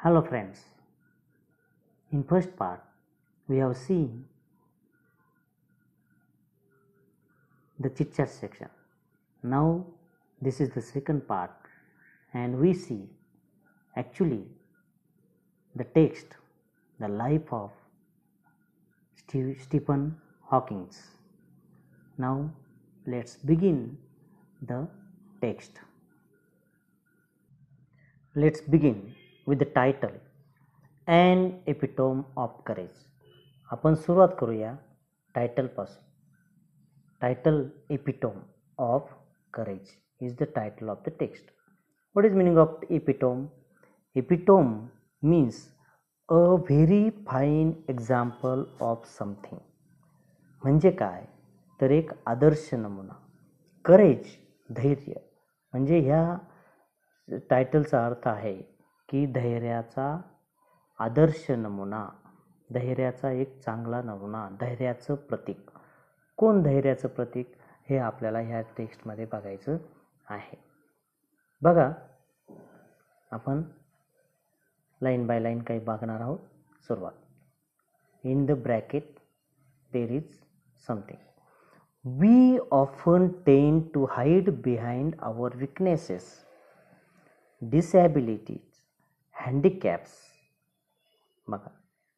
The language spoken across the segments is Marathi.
Hello friends, in first part we have seen the chit chat section. Now this is the second part and we see actually the text, the life of Stephen Hawking. Now let's begin the text. Let's begin with the title, An Epitome of Courage. आपण सुरुवात करूया टायटल पासून. Title Epitome of Courage is the title of the text. What is meaning of epitome? Epitome means a very fine example of something. म्हणजे काय तर एक आदर्श नमुना. करेज धैर्य म्हणजे ह्या टायटलचा अर्थ आहे की धैर्याचा आदर्श नमुना, धैर्याचा एक चांगला नमुना, धैर्याचं प्रतीक. कोण धैर्याचं प्रतीक हे आपल्याला ह्या टेक्स्टमध्ये बघायचं आहे. बघा आपण लाईन बाय लाईन काही बघणार आहोत. सुरुवात. In the bracket there is something. We often tend to hide behind our weaknesses, disabilities, handicaps. बघा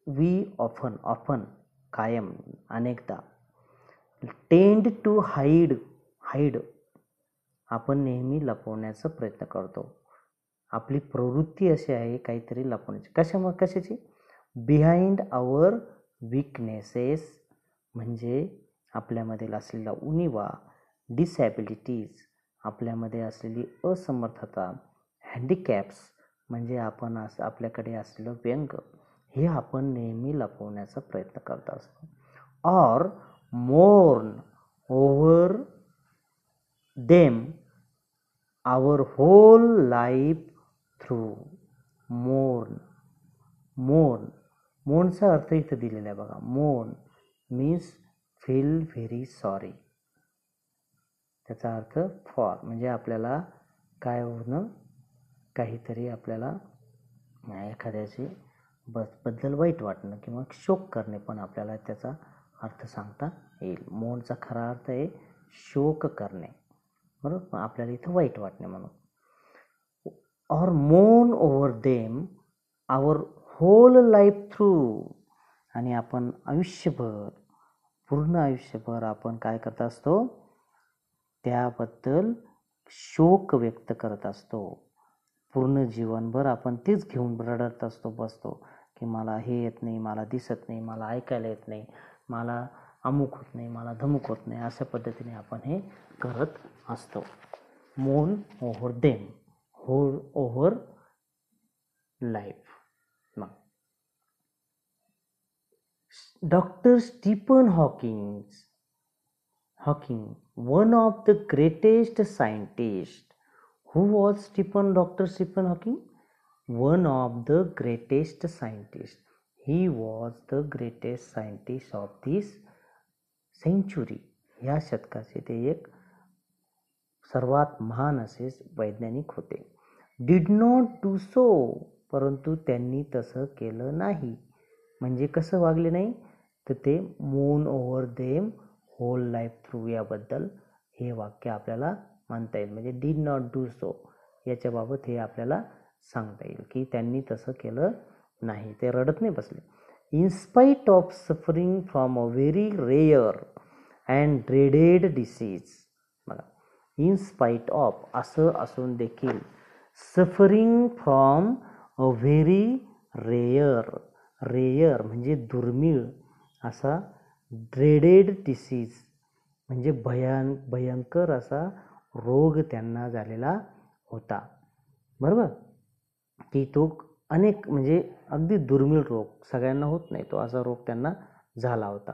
वी ऑफन कायम अनेकदा, टेंड टू हाईड आपण नेहमी लपवण्याचा प्रयत्न करतो. आपली प्रवृत्ती अशी आहे काहीतरी लपवण्याची. कशाची? बिहाइंड आवर विकनेसेस म्हणजे आपल्यामध्ये असलेला उणिवा, डिसॅबिलिटीज आपल्यामध्ये असलेली असमर्थता, हँडिकॅप्स म्हणजे आपण आपल्याकडे असलेलं व्यंग, हे आपण नेहमी लपवण्याचा प्रयत्न करत असतो. Or mourn over them our whole life through. मोर्नचा अर्थ इथं दिलेला आहे बघा. Mourn means feel very sorry. त्याचा अर्थ फॉर म्हणजे आपल्याला काय होणं, काहीतरी आपल्याला एखाद्याची बद्दल वाईट वाटणं किंवा शोक करणे पण आपल्याला त्याचा अर्थ सांगता येईल. मोर्नचा खरा अर्थ आहे शोक करणे, बरोबर. आपल्याला इथं वाईट वाटणे म्हणून. Or mourn over them our whole life through. आणि आपण पूर्ण आयुष्यभर आपण काय करत असतो, त्याबद्दल शोक व्यक्त करत असतो. पूर्ण जीवनभर आपण तेच घेऊन रडत असतो, बसतो की मला हे येत नाही, मला दिसत नाही, मला ऐकायला येत नाही, मला अमुक होत नाही, मला धमुक होत नाही, अशा पद्धतीने आपण हे करत असतो. Mourn over them, whole over life. मग doctor Stephen Hawking, one of the greatest scientists. Who was Dr. Stephen Hawking? One of the greatest scientists. He was the greatest scientist of this century. या शतकाचे ते एक सर्वात महान असे वैज्ञानिक होते. Did not do so, परंतु त्यांनी तसं केलं नाही. म्हणजे कसं वागले नाही तर ते mourn over them whole life through याबद्दल हे वाक्य आपल्याला म्हणता येईल. म्हणजे डिड नॉट डू सो याच्याबाबत हे आपल्याला सांगता येईल की त्यांनी तसं केलं नाही, ते रडत नाही बसले. In spite of suffering from a very rare and dreaded disease. बघा इन स्पाईट ऑफ असं असून देखील, suffering from a very rare म्हणजे दुर्मिळ असा, ड्रेडेड डिसीज म्हणजे भयंकर असा रोग त्यांना झालेला होता, बरोबर. की तो अनेक म्हणजे अगदी दुर्मिळ रोग, सगळ्यांना होत नाही तो असा रोग त्यांना झाला होता.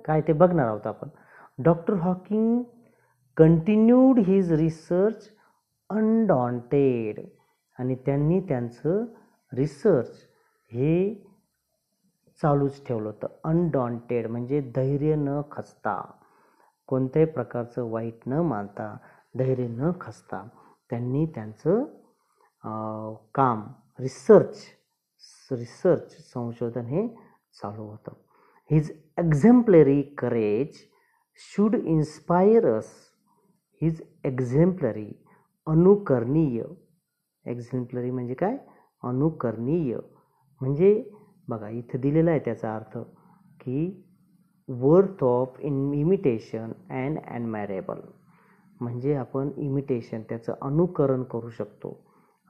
काय ते बघणार आहोत आपण. Doctor Hawking continued his research undaunted. आणि त्यांनी त्यांचं रिसर्च हे चालूच ठेवलं होतं. अनडॉन्टेड म्हणजे धैर्य न खचता, कोणत्याही प्रकारचं वाईट न मानता, धैर्य न खचता त्यांनी त्यांचं काम रिसर्च रिसर्च संशोधन हे चालू होतं. His exemplary courage should inspire us. His exemplary अनुकरणीय. एक्झेम्पलरी म्हणजे काय? अनुकरणीय. म्हणजे बघा इथं दिलेला आहे त्याचा अर्थ की वर्थ ऑफ इमिटेशन अँड ॲडमायरेबल. म्हणजे आपण इमिटेशन त्याचं अनुकरण करू शकतो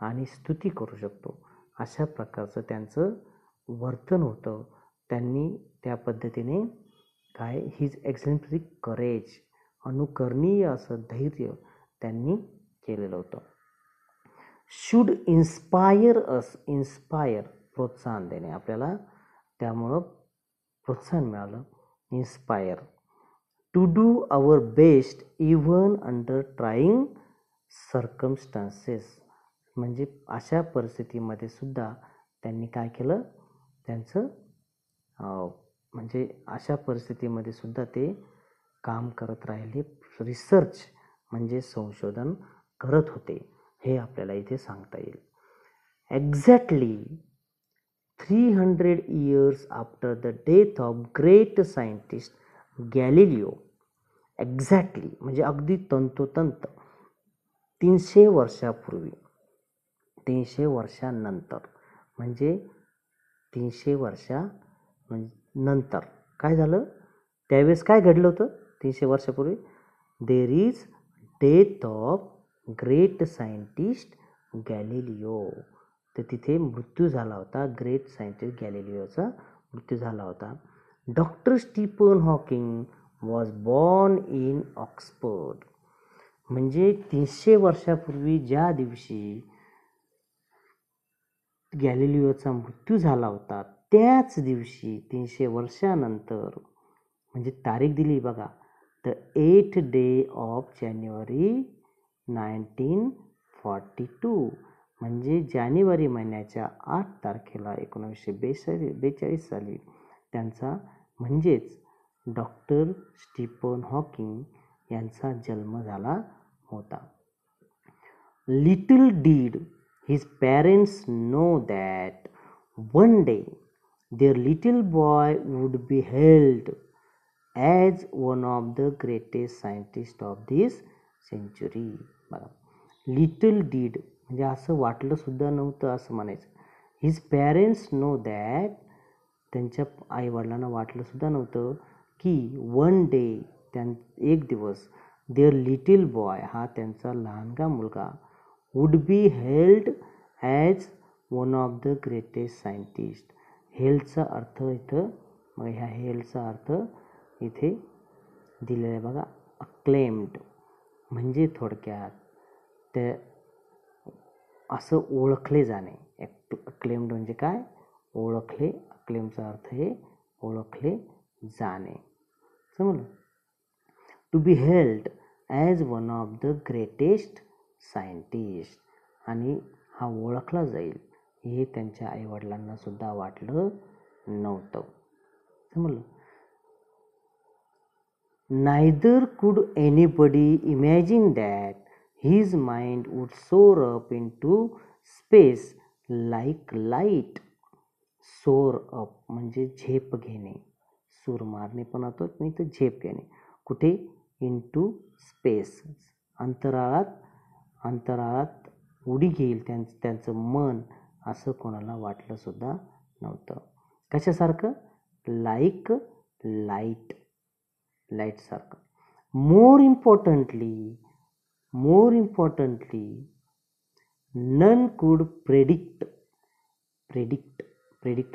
आणि स्तुती करू शकतो. अशा प्रकारचं त्यांचं वर्तन होतं. त्यांनी त्या पद्धतीने काय हिज एक्झेम्पलरी करेज अनुकरणीय असं धैर्य त्यांनी केलेलं होतं. Should inspire us. इन्स्पायर प्रोत्साहन देणे. आपल्याला त्यामुळं प्रोत्साहन मिळालं. Inspire. To do our best even under trying circumstances. म्हणजे अशा परिस्थितीमध्ये सुद्धा त्यांनी काय केलं? त्यांचं म्हणजे अशा परिस्थितीमध्ये सुद्धा ते काम करत राहिले. रिसर्च म्हणजे संशोधन करत होते हे आपल्याला इथे सांगता येईल. Exactly 300 years after the death of great scientist Galileo. Exactly म्हणजे अगदी तंतोतंत 300 वर्षापूर्वी, 300 वर्षानंतर म्हणजे 300 वर्षानंतर काय झालं? त्यावेळेस काय घडलं होतं? 300 वर्षापूर्वी there is death of great scientist Galileo. तर तिथे मृत्यू झाला होता. ग्रेट सायंटिस्ट गॅलिलिओचा मृत्यू झाला होता. Doctor Stephen Hawking was born in Oxford. म्हणजे 300 वर्षापूर्वी ज्या दिवशी गॅलिलिओचा मृत्यू झाला होता त्याच दिवशी 300 वर्षानंतर म्हणजे तारीख दिली बघा, द 8th day ऑफ जानेवारी 1942. म्हणजे जानेवारी महिन्याच्या 8 तारखेला 1942 साली त्यांचा म्हणजेच डॉक्टर स्टीफन हॉकिंग यांचा जन्म झाला होता. Little did his parents know that one day their little boy would be hailed as one of the greatest scientists of this century. Little did म्हणजे असं वाटलं सुद्धा नव्हतं असं म्हणायचं. हिज पॅरेंट्स नो दॅट त्यांच्या आईवडिलांना वाटलं सुद्धा नव्हतं की वन डे एक दिवस देअर लिटिल बॉय हा त्यांचा लहानगा मुलगा would be held as one of the greatest scientists. हेल्डचा अर्थ इथं मग ह्या हेल्डचा अर्थ इथे दिलेला आहे बघा, अक्लेम्ड. म्हणजे थोडक्यात ते असं ओळखले जाणे. अक्लेम्ड म्हणजे काय? ओळखले. अक्लेमचा अर्थ हे ओळखले जाणे. समजलं? To be held as one of the greatest scientist. आणि हा ओळखला जाईल हे त्यांच्या आईवडिलांना सुद्धा वाटलं नव्हतं. समजलं? Neither could anybody imagine that his mind would soar up in to space like light. Soar up म्हणजे झेप घेणे. सूर मारणे पण होतो पण इथं झेप घेणे. कुठे? In to space. अंतराळात उडी घेईल त्यांचं मन असं कोणाला वाटलं सुद्धा नव्हतं. कशासारखं? Like light. लाईटसारखं. More importantly none could predict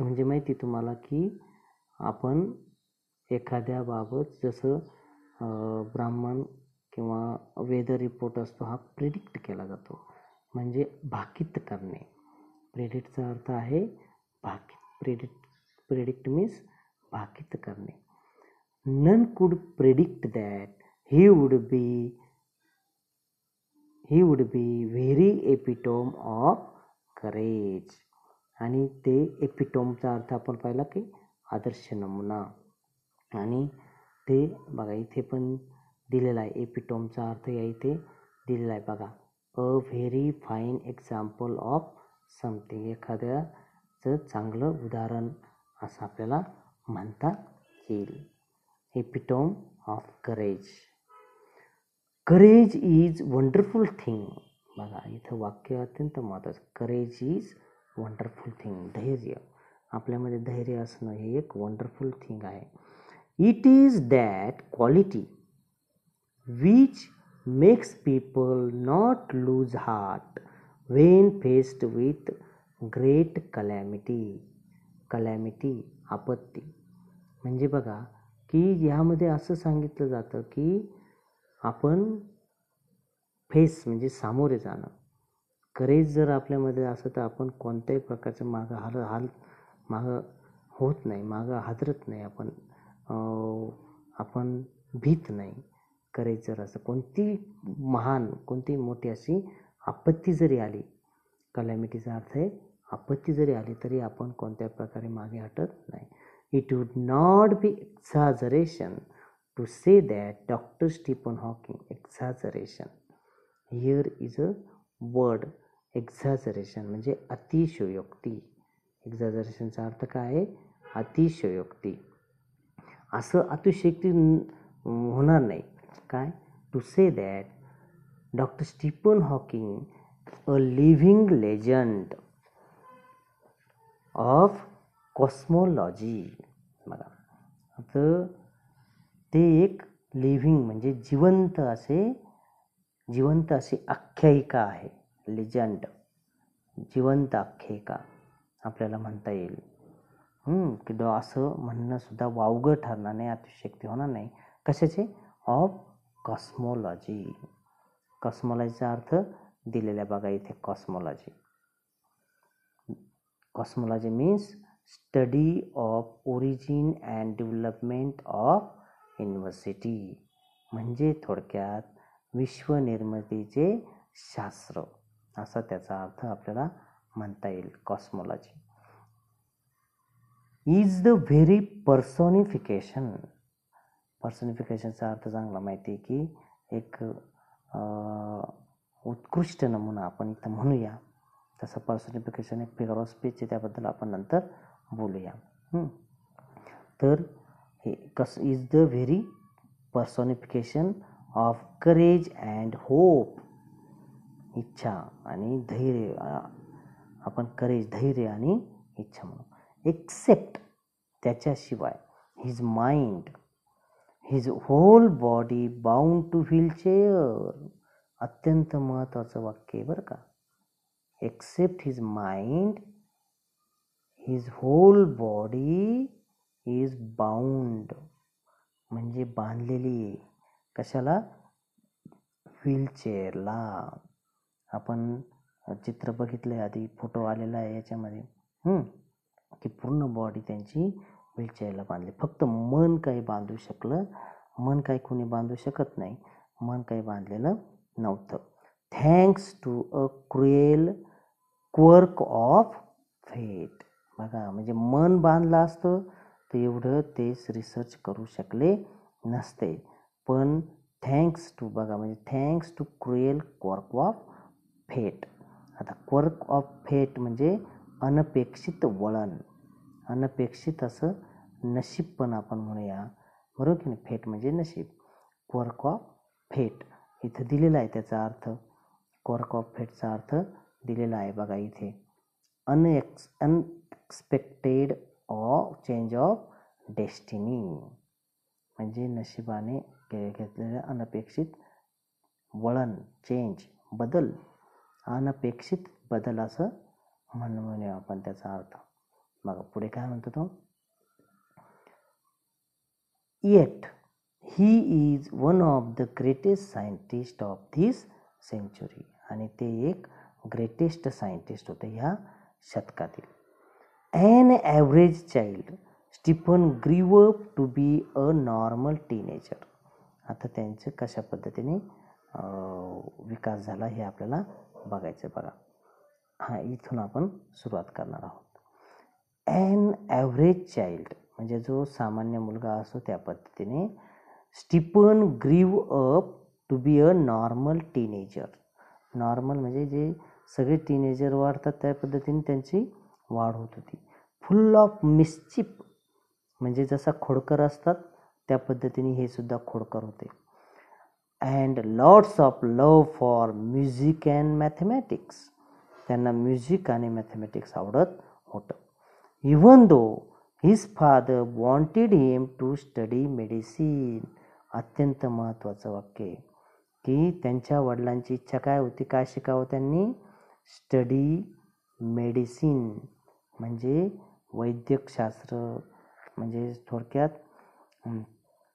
म्हणजे माहिती तुम्हाला की आपण एखाद्याबाबत जसं ब्राह्मण किंवा वेदर रिपोर्ट असतो हा प्रेडिक्ट केला जातो म्हणजे भाकीत करणे. प्रेडिक्टचा अर्थ आहे भाकीत. प्रेडिक्ट मीन्स भाकीत करणे. None could predict that he would be very epitome of courage. आणि ते एपिटोमचा अर्थ आपण पाहिला की आदर्श नमुना. आणि ते बघा इथे पण दिलेला आहे. एपिटोमचा अर्थ या इथे दिलेला आहे बघा. A very fine example of something. एखाद्या चांगलं उदाहरण असं आपल्याला म्हणता येईल. Epitome of courage. Courage is wonderful thing. बघा इथं वाक्य अत्यंत महत्त्वाचं. Courage is wonderful thing. धैर्य, आपल्यामध्ये धैर्य असणं हे एक वंडरफुल थिंग आहे. It is that quality which makes people not lose heart when faced with great calamity. Calamity, आपत्ती. म्हणजे बघा की ह्यामध्ये असं सांगितलं जातं की आपण फेस म्हणजे सामोरे जाणं. करेज जर आपल्यामध्ये असं तर आपण कोणत्याही प्रकारचं मागं होत नाही, मागं हादरत नाही, आपण भीत नाही. करेज जर असं कोणती मोठी अशी आपत्ती जरी आली, कलॅमिटीचा अर्थ आहे आपत्ती जरी आली तरी आपण कोणत्या प्रकारे मागे हटत नाही. It would not be exaggeration to say that doctor Stephen Hawking. Exaggeration, here is a word. Exaggeration म्हणजे अतिशयोक्ती. एक्झॅजरेशनचा अर्थ काय आहे? अतिशयोक्ती. असं अतिशयोक्ती होणार नाही. काय? To say that doctor Stephen Hawking, a living legend of cosmology. बघा आता ते एक लिव्हिंग म्हणजे जिवंत अशी आख्यायिका आहे. लेजंड, जिवंत आख्यायिका आपल्याला म्हणता येईल. की असं म्हणणं सुद्धा वावगं ठरणार नाही, अतिशयोक्ती होणार नाही. कशाचे? Of cosmology. कॉस्मॉलॉजीचा अर्थ दिलेला बघा इथे. Cosmology means study of origin and development of university. म्हणजे थोडक्यात विश्वनिर्मितीचे शास्त्र, असा त्याचा अर्थ आपल्याला म्हणता येईल. Cosmology is the very personification. पर्सॉनिफिकेशनचा अर्थ चांगला माहिती आहे की एक उत्कृष्ट नमुना आपण इथं म्हणूया. तसं पर्सॉनिफिकेशन एक फिगर ऑफ स्पीच आहे, त्याबद्दल आपण नंतर बोलूया. तर हे is the very पर्सॉनिफिकेशन of courage and hope. इच्छा आणि धैर्य, आपण करेज, धैर्य आणि इच्छा म्हणू. एक्सेप्ट, त्याच्याशिवाय. His mind, his whole body bound to wheelchair. अत्यंत महत्त्वाचं वाक्य आहे बरं का. Except his mind, his whole body is bound म्हणजे बांधलेली. कशाला? व्हीलचेअरला. आपण चित्र बघितलंय आधी, फोटो आलेला आहे याच्यामध्ये, की पूर्ण बॉडी त्यांची व्हीलचेअरला बांधली. फक्त मन काही बांधू शकलं. मन काही कोणी बांधू शकत नाही. मन काही बांधलेलं नव्हतं. Thanks to a cruel quirk of fate. बघा म्हणजे मन बांधलं असतं तर एवढं ते रिसर्च करू शकले नसते. पण थँक्स टू, बघा म्हणजे thanks to cruel quirk of fate. आता क्वर्क ऑफ फेट म्हणजे अनपेक्षित वळण, अनपेक्षित असं नशीब पण आपण म्हणूया, बरोबर की नाही. फेट म्हणजे नशीब. क्वर्क ऑफ फेट इथं दिलेला आहे त्याचा अर्थ. क्वर्क ऑफ फेटचा अर्थ दिलेला आहे बघा इथे. अनएक्सपेक्टेड चेंज ऑफ डेस्टिनी म्हणजे नशिबाने घेतलेलं अनपेक्षित वळण, चेंज, बदल, अनपेक्षित बदल असं म्हणूया आपण त्याचा अर्थ. बघा पुढे काय म्हणतो तो. Yet he is one of the greatest scientist of this century. आणि ते एक ग्रेटेस्ट सायंटिस्ट होते ह्या शतकातील. An average child Stephen grew up to be a normal teenager. आता त्यांचं कशा पद्धतीने विकास झाला हे आपल्याला बघायचं. बघा इथून आपण सुरुवात करणार आहोत. ॲन ॲव्हरेज चाइल्ड म्हणजे जो सामान्य मुलगा असतो त्या पद्धतीने. Stephen grew up to be a normal teenager. Normal म्हणजे जे सगळे टीनेजर वाढतात त्या पद्धतीने त्यांची वाढ होत होती. फुल ऑफ मिस्चिफ, म्हणजे जसा खोडकर असतात त्या पद्धतीने हे सुद्धा खोडकर होते. And lots of love for music and mathematics, त्यांना म्युझिक आणि मॅथमॅटिक्स आवडत होतं. Even though his father wanted him to study medicine, अत्यंत महत्त्वाचं वाक्य आहे की त्यांच्या वडिलांची इच्छा काय होती, काय शिकावं त्यांनी, स्टडी मेडिसिन म्हणजे वैद्यकशास्त्र, म्हणजे थोडक्यात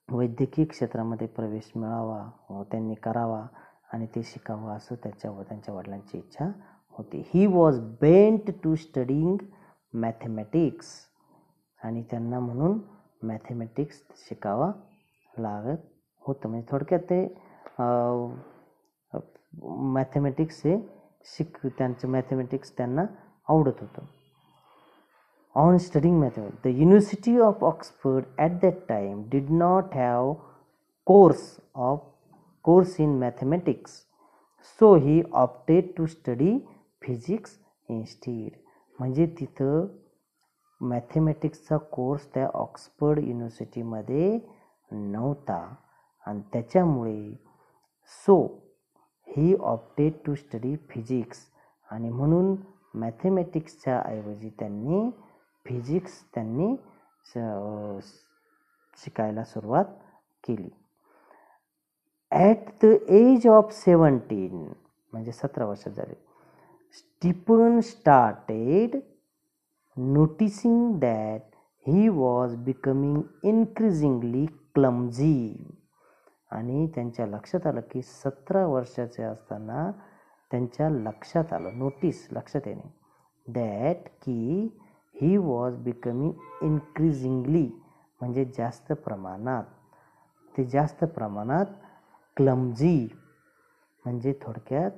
वैद्यकीय क्षेत्रामध्ये प्रवेश मिळावा, त्यांनी करावा आणि ते शिकावं असं त्यांच्या वडिलांची इच्छा होती. He was bent to studying mathematics, आणि त्यांना म्हणून मॅथमॅटिक्स शिकावा लागत होतं. म्हणजे थोडक्यात ते मॅथमॅटिक्स हे त्यांचं मॅथमॅटिक्स त्यांना आवडत होतं. On studying mathematics, the University of Oxford at that time did not have course in mathematics, so he opted to study physics instead. म्हणजे तिथं मॅथमॅटिक्सचा कोर्स त्या ऑक्सफर्ड युनिव्हर्सिटीमध्ये नव्हता आणि त्याच्यामुळे so he opted to study physics, आणि म्हणून मॅथमॅटिक्सच्या ऐवजी त्यांनी फिजिक्स शिकायला सुरुवात केली. ॲट द एज ऑफ 17, म्हणजे 17 वर्षात झाले, Stephen started noticing that he was becoming increasingly clumsy, आणि त्यांच्या लक्षात आलं की 17 वर्षाचे असताना त्यांच्या लक्षात आलं, लक्षात येणे, दॅट की ही वॉज बिकमिंग इन्क्रीजिंगली म्हणजे जास्त प्रमाणात क्लमझी म्हणजे थोडक्यात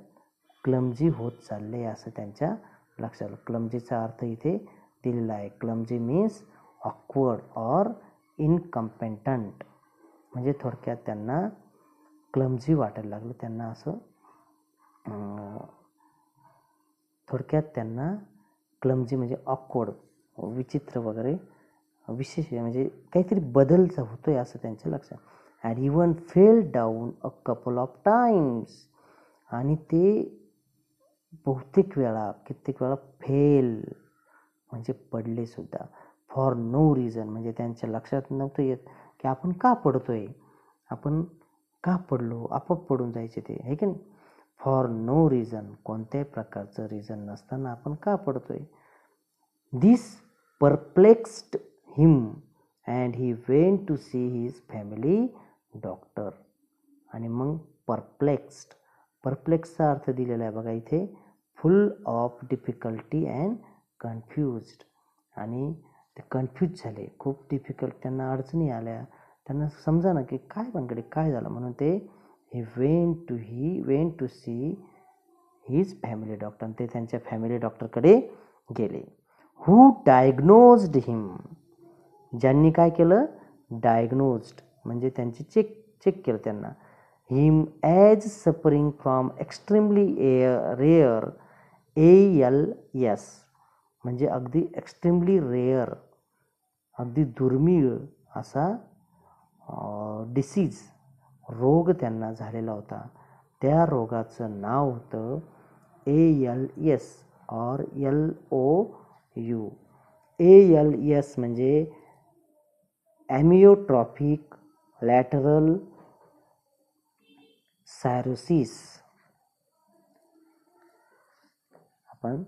क्लमझी होत चालले असं त्यांच्या लक्षात आलं. क्लमझीचा अर्थ इथे दिलेला आहे. क्लमझी मीन्स ऑकवर्ड ऑर इनकम्पेटंट, म्हणजे थोडक्यात त्यांना क्लमझी वाटायला लागलं, त्यांना असं थोडक्यात त्यांना क्लमझी म्हणजे ऑकवर्ड, विचित्र वगैरे, विशेष म्हणजे काहीतरी बदल होतोय असं त्यांच्या लक्षात. And even fail down a couple of times, आणि ते कित्येक वेळा फेल म्हणजे पडले सुद्धा. फॉर नो रिझन, म्हणजे त्यांच्या लक्षात नव्हतं येत की आपण का पडतोय, आपण का पडलो, आपोआप पडून जायचे ते, आहे की नाही. फॉर नो रिझन, कोणत्याही प्रकारचं रिझन नसताना आपण का पडतोय. This perplexed him and he went to see his family doctor. आणि मग परप्लेक्सचा अर्थ दिलेला आहे बघा इथे, full of difficulty and confused, आणि ते कन्फ्यूज झाले, खूप डिफिकल्ट, त्यांना अडचणी आल्या, त्यांना समजा ना की काय बनकडे काय झालं, म्हणून ते he went to see his family doctor, ते त्यांच्या फॅमिली डॉक्टरकडे गेले. हू डायग्नोज्ड हिम, ज्यांनी काय केलं, डायग्नोज्ड म्हणजे त्यांची चेक केलं त्यांना, him as suffering from extremely rare ALS, म्हणजे अगदी एक्स्ट्रीमली रेअर, अगदी दुर्मिळ असा डिसीज, रोग त्यांना झालेला होता. त्या रोगाचं नाव होतं ALS और LOU. ALS म्हणजे ॲमियोट्रॉफिक लॅटरल सायरोसिस. आपण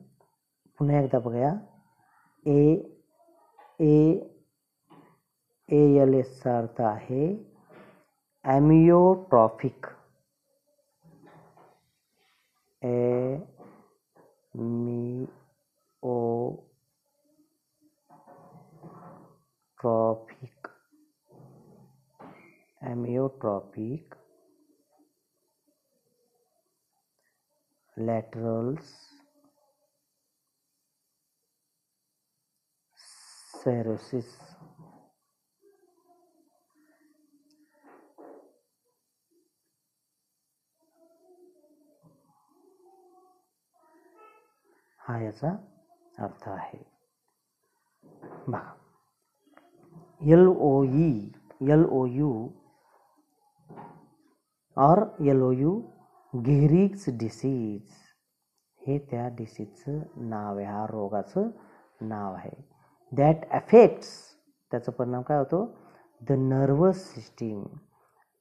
पुन्हा एकदा बघूया. ALSचा अर्थ आहे ॲमियोट्रॉफिक, ॲमियोट्रॉफिक लॅटरल्स सायरोसिस. हा याचा अर्थ आहे. बघा, LOU और LOU गेहरिक्स डिसीज हे त्या डिसीजचं नाव आहे, हा रोगाचं नाव आहे. दॅट अफेक्ट्स, त्याचा परिणाम काय होतो, द नर्वस सिस्टीम,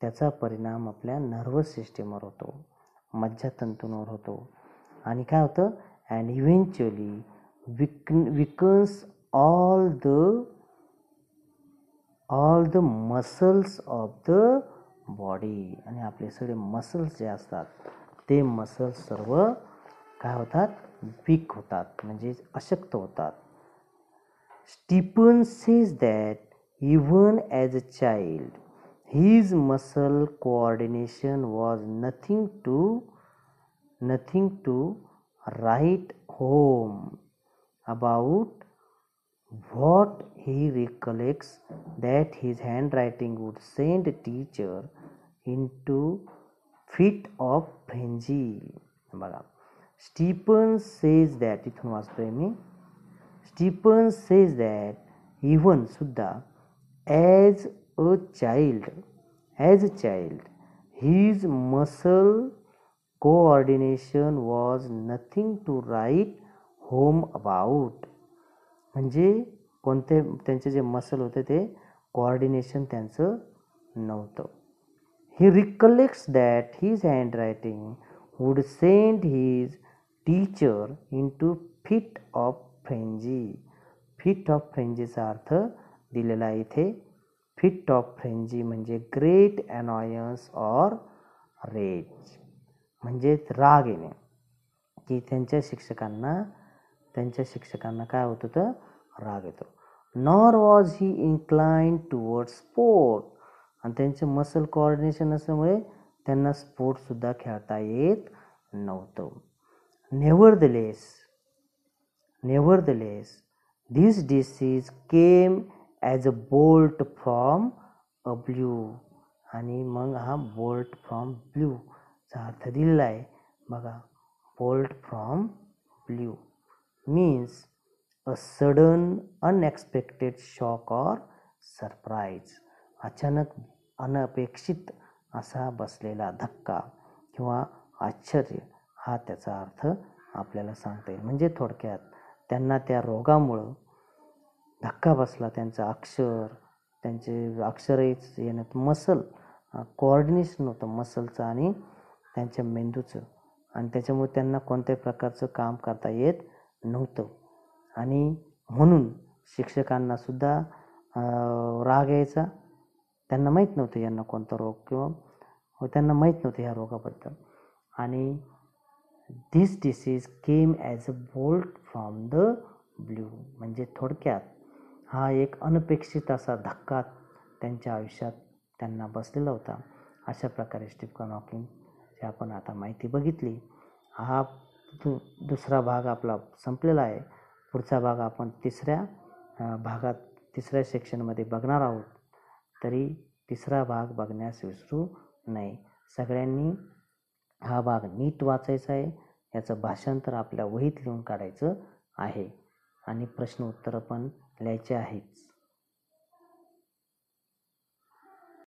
त्याचा परिणाम आपल्या नर्वस सिस्टीमवर होतो, मज्जातंतूंवर होतो. आणि काय होतं, and eventually weakens all the muscles of the body, आणि आपले सगळे मसल्स जे असतात ते मसल्स सर्व काय होतात, वीक होतात, म्हणजे अशक्त होतात. Stephen says that even as a child his muscle coordination was nothing to write home about. What he recollects that his handwriting would send teacher into fit of frenzy. बघा, स्टीफन सेज दॅट, इथून वाचतोय मी, स्टीफन सेज दॅट इवन सुद्धा as a child his muscle coordination was nothing to write home about. म्हणजे कोणते त्यांचे जे मसल होते ते कोऑर्डिनेशन त्यांचं नव्हतं. He recollects that his handwriting would send his teacher into fit of frenzy. Fit of फ्रेंजीचा अर्थ दिलेला आहे इथे. फिट ऑफ फ्रेंजी म्हणजे ग्रेट अनॉयन्स ऑर रेज, म्हणजे राग येणे, की त्यांच्या शिक्षकांना काय होत होतं, राग येतो. Nor was he inclined toward sport, आणि त्यांचे मसल कोऑर्डिनेशन असल्यामुळे त्यांना स्पोर्टसुद्धा खेळता येत नव्हतं. Nevertheless this disease came as a bolt from a blue, आणि मग हा बोल्ट फ्रॉम ब्ल्यूचा अर्थ दिलेला आहे. बघा, bolt from blue means a sudden unexpected shock or surprise. अचानक अनपेक्षित असा बसलेला धक्का किंवा आश्चर्य, हा त्याचा अर्थ आपल्याला सांगता येईल. म्हणजे थोडक्यात त्यांना त्या रोगामुळं धक्का बसला, त्यांचे अक्षरच येण्यात, मसल कोऑर्डिनेशन होतं मसलचं आणि त्यांच्या मेंदूचं, आणि त्याच्यामुळे त्यांना कोणत्याही प्रकारचं काम करता येत नव्हतं. आणि म्हणून शिक्षकांनासुद्धा राग यायचा. त्यांना माहीत नव्हतं यांना कोणता रोग, किंवा त्यांना माहीत नव्हतं ह्या रोगाबद्दल. आणि this disease came as a bolt from the blue, म्हणजे थोडक्यात हा एक अनपेक्षित असा धक्का त्यांच्या आयुष्यात त्यांना बसलेला होता. अशा प्रकारे स्टीफन हॉकिंगची आपण आता माहिती बघितली. हा दुसरा भाग आपला संपलेला आहे. पुढचा भाग आपण तिसऱ्या सेक्शनमध्ये बघणार आहोत. तरी तिसरा भाग बघण्यास विसरू नये. सगळ्यांनी हा भाग नीट वाचायचा आहे. याचं भाषांतर आपल्या वहीत लिहून काढायचं आहे, आणि प्रश्न उत्तरं पण लिहायचे आहेत.